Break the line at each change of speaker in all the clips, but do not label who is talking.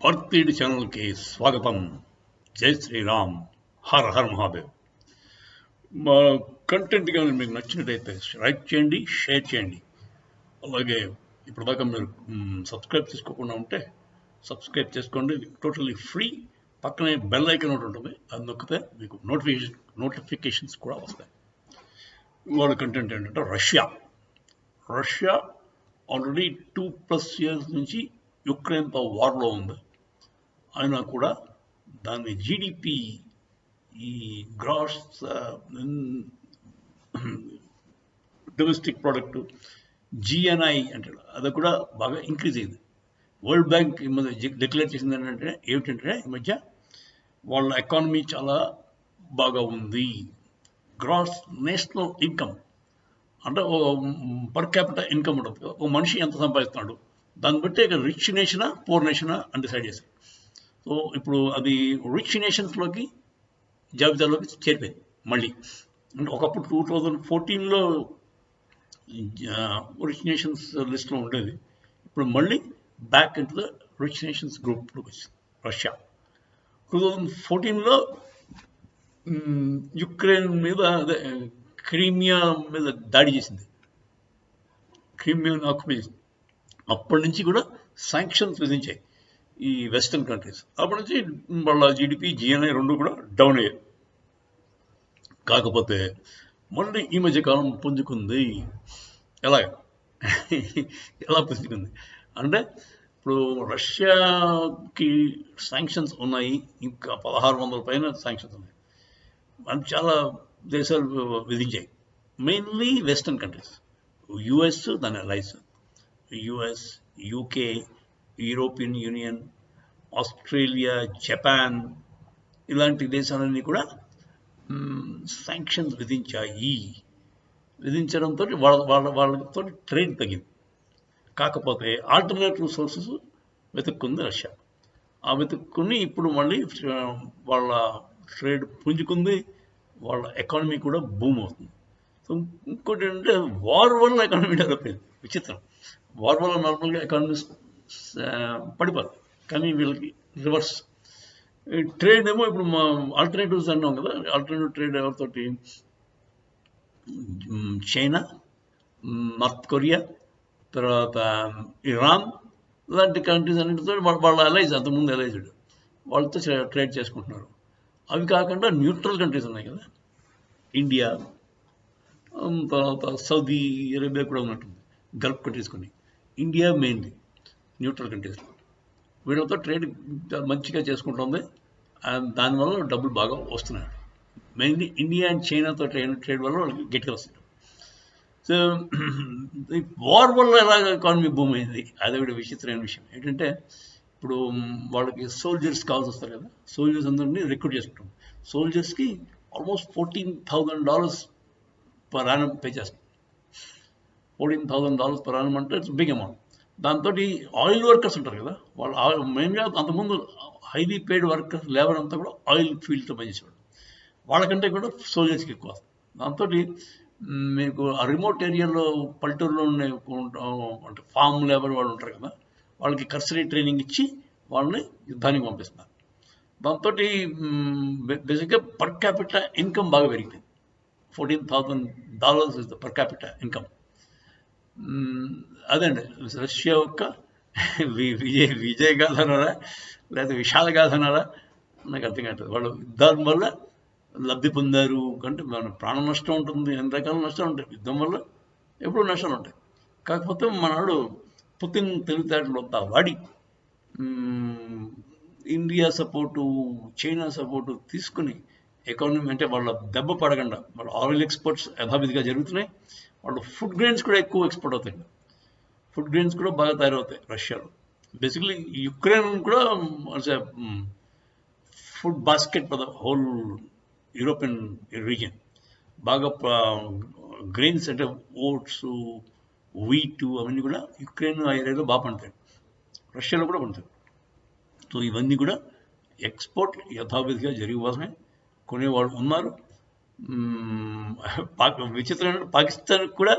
ఆర్పీడి ఛానల్కి స్వాగతం. జై శ్రీరామ్, హర్ హర్ మహాదేవ్. మా కంటెంట్ కానీ మీకు నచ్చినట్టయితే లైక్ చేయండి, షేర్ చేయండి. అలాగే ఇప్పటిదాకా మీరు సబ్స్క్రైబ్ చేసుకోకుండా ఉంటే సబ్స్క్రైబ్ చేసుకోండి, టోటల్లీ ఫ్రీ. పక్కనే బెల్ ఐకాన్ ఒకటి ఉంటుంది, అది నొక్కితే మీకు నోటిఫికేషన్స్ కూడా వస్తాయి. వాళ్ళ కంటెంట్ ఏంటంటే రష్యా ఆల్రెడీ 2+ years నుంచి యుక్రెయిన్తో వార్లో ఉంది. అయినా కూడా దాని జీడిపి, ఈ గ్రాస్ డొమెస్టిక్ ప్రోడక్ట్, జిఎన్ఐ అంటే అది కూడా బాగా ఇంక్రీజ్ అయింది. వరల్డ్ బ్యాంక్ ఈ మధ్య డిక్లేర్ చేసింది ఏమిటంటే ఈ మధ్య వాళ్ళ ఎకానమీ చాలా బాగా ఉంది. గ్రాస్ నేషనల్ ఇన్కమ్ అంటే పర్ క్యాపిటల్ ఇన్కమ్ ఉంటుంది. ఒక మనిషి ఎంత సంపాదిస్తున్నాడు దాన్ని బట్టి ఇక రిచ్ నేషనా పూర్ నేషనా అని డిసైడ్ చేశారు. సో ఇప్పుడు అది రిచ్ నేషన్స్లోకి జాబితాలోకి చేరిపోయింది మళ్ళీ. అంటే ఒకప్పుడు 2014లో రిచ్ నేషన్స్ లిస్ట్లో ఉండేది, ఇప్పుడు మళ్ళీ back into the rich nations గ్రూప్లోకి వచ్చింది రష్యా. 2014లో యుక్రెయిన్ మీద, అదే క్రీమియా మీద దాడి చేసింది, క్రీమియాను ఆక్యుపై చేసింది. అప్పటి నుంచి కూడా శాంక్షన్స్ విధించాయి ఈ వెస్టర్న్ కంట్రీస్. అప్పటి నుంచి వాళ్ళ జీడిపి, జిఎన్ఐ రెండు కూడా డౌన్ అయ్యాయి. కాకపోతే మళ్ళీ ఈ మధ్య కాలం పుంజుకుంది. ఎలా పుంజుకుంది అంటే, ఇప్పుడు రష్యాకి శాంక్షన్స్ ఉన్నాయి, ఇంకా 1600 పైన శాంక్షన్స్ ఉన్నాయి. అని చాలా దేశాలు విధించాయి, మెయిన్లీ వెస్టర్న్ కంట్రీస్. యుఎస్, దాని allies, US, UK, European union, Australia, Japan, ఇలాంటి దేశాలన్నీ కూడా శాంక్షన్స్ విధించడంతో వాళ్ళతో ట్రేడ్ తగ్గింది. కాకపోతే ఆల్టర్నేటివ్ సోర్సెస్ వెతుక్కుంది రష్యా. ఆ వెతుక్కుని ఇప్పుడు మళ్ళీ వాళ్ళ ట్రేడ్ పుంజుకుంది, వాళ్ళ ఎకానమీ కూడా బూమ్ అవుతుంది. సో ఇంకోటి ఏంటంటే, వార్ వల్ల ఎకానమీ డెవలప్ అయింది. విచిత్రం, వార్ వల్ల నార్మల్గా ఎకానమీస్ పడిపోదు, కానీ వీళ్ళకి రివర్స్. ట్రేడ్ ఏమో ఇప్పుడు మా ఆల్టర్నేటివ్స్ అన్నాం కదా, ఆల్టర్నేటివ్ ట్రేడ్ ఎవరితోటి? చైనా, నార్త్ కొరియా, తర్వాత ఇరాన్, ఇలాంటి కంట్రీస్ అన్నింటితో వాళ్ళ allies, అంతకుముందు allied, వాళ్ళతో ట్రేడ్ చేసుకుంటున్నారు. అవి కాకుండా న్యూట్రల్ కంట్రీస్ ఉన్నాయి కదా, ఇండియా, తర్వాత సౌదీ అరేబియా కూడా ఉన్నట్టుంది, గల్ఫ్ కంట్రీస్ కొన్ని. ఇండియా మెయిన్లీ న్యూట్రల్ కంట్రీస్లో వీళ్ళతో ట్రేడ్ మంచిగా చేసుకుంటుంది, అండ్ దానివల్ల డబ్బులు బాగా వస్తున్నాయి. మెయిన్లీ ఇండియా అండ్ చైనాతో ట్రేడ్ వల్ల వాళ్ళకి గట్టిగా వస్తుంది. సో ఈ వార్ వల్ల ఎలాగ ఎకానమీ బూమ్ అయింది, అది కూడా విచిత్రమైన విషయం ఏంటంటే, ఇప్పుడు వాళ్ళకి సోల్జర్స్ కావాల్సి వస్తారు కదా, సోల్జర్స్ అందరినీ రిక్రూట్ చేసుకుంటాం. సోల్జర్స్కి ఆల్మోస్ట్ $14,000 పర్ యానం పే చేస్తాం. $14,000 పర్ యానం అంటే ఇట్స్ బిగ్ అమౌంట్. దాంతో ఆయిల్ వర్కర్స్ ఉంటారు కదా, వాళ్ళు మెయిన్గా అంతకుముందు హైలీ పెయిడ్ వర్కర్స్, లేబర్ అంతా కూడా ఆయిల్ ఫీల్డ్తో పనిచేసేవాడు. వాళ్ళకంటే కూడా సోల్జర్స్కి ఎక్కువ. దాంతో మీకు ఆ రిమోట్ ఏరియాలో, పల్లెటూరులో ఉండే అంటే ఫామ్ లేబర్ వాళ్ళు ఉంటారు కదా, వాళ్ళకి కర్సరీ ట్రైనింగ్ ఇచ్చి వాళ్ళని యుద్ధానికి పంపిస్తున్నారు. దాంతో బేసిక్గా పర్ క్యాపిటల్ ఇన్కమ్ బాగా పెరిగిపోయింది. $14,000 is the per capital income. అదండి రష్యా యొక్క విజయ గాథ అనాలా లేదా విశాల గాథ అనాలా నాకు అర్థం కావట్లేదు. వాళ్ళు యుద్ధం వల్ల లబ్ధి పొందారు అంటే మన ప్రాణ నష్టం ఉంటుంది, ఎన్ని రకాల నష్టాలు ఉంటాయి. యుద్ధం వల్ల ఎప్పుడూ నష్టాలు ఉంటాయి. కాకపోతే మనవాడు పుతిన్ తెలివితేటలు వద్దా వాడి ఇండియా సపోర్టు, చైనా సపోర్టు తీసుకుని ఎకానమీ అంటే వాళ్ళ దెబ్బ పడకుండా, వాళ్ళ ఆయిల్ ఎక్స్పోర్ట్స్ యథావిధిగా జరుగుతున్నాయి. వాళ్ళు ఫుడ్ గ్రెయిన్స్ కూడా ఎక్కువ ఎక్స్పోర్ట్ అవుతాయి. ఫుడ్ గ్రెయిన్స్ కూడా బాగా తయారవుతాయి రష్యాలో. బేసిక్లీ యుక్రెయిన్ కూడా food basket for the whole European region. బాగా గ్రెయిన్స్ అంటే ఓట్స్, వీటు, అవన్నీ కూడా యుక్రెయిన్ ఆ ఏరియాలో బాగా పండుతాయి, రష్యాలో కూడా పండుతాయి. సో ఇవన్నీ కూడా ఎక్స్పోర్ట్ యథావిధిగా జరిగిపోతున్నాయి, కొనేవాళ్ళు ఉన్నారు. విచిత్రమైన పాకిస్తాన్ కూడా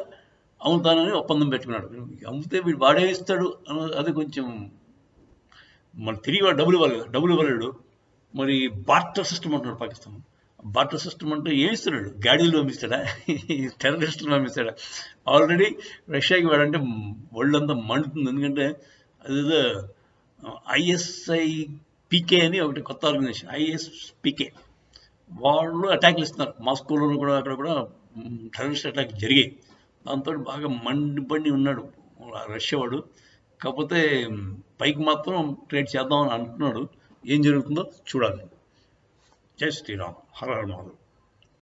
అమ్ముతానని ఒప్పందం పెట్టుకున్నాడు. అమ్మితే వీడు వాడే ఇస్తాడు అది కొంచెం మరి తిరిగి వాడు డబ్బులు ఇవ్వాలి కదా, డబ్బులు ఇవ్వలేడు. మరి బార్టర్ సిస్టమ్ అంటున్నాడు పాకిస్తాన్. బార్టర్ సిస్టమ్ అంటే ఏమి ఇస్తున్నాడు? గాడిలు పంపిస్తాడా? టెర్రరిస్టులు పంపిస్తాడా? ఆల్రెడీ రష్యాకి వాడంటే ఒళ్ళంతా మండుతుంది. ఎందుకంటే అదేదో ISIPK అని ఒకటి కొత్త ఆర్గనైజేషన్, ISPK, వాళ్ళు అటాక్లు ఇస్తున్నారు. మాస్కోలో కూడా అక్కడ కూడా టెర్రరిస్ట్ అటాక్ జరిగాయి. దాంతో బాగా మండిపడి ఉన్నాడు రష్యా వాడు. కాకపోతే పైకి మాత్రం ట్రేడ్ చేద్దామని అంటున్నాడు. ఏం జరుగుతుందో చూడాలి. జై శ్రీరామ్, హర హర మహాదేవ్.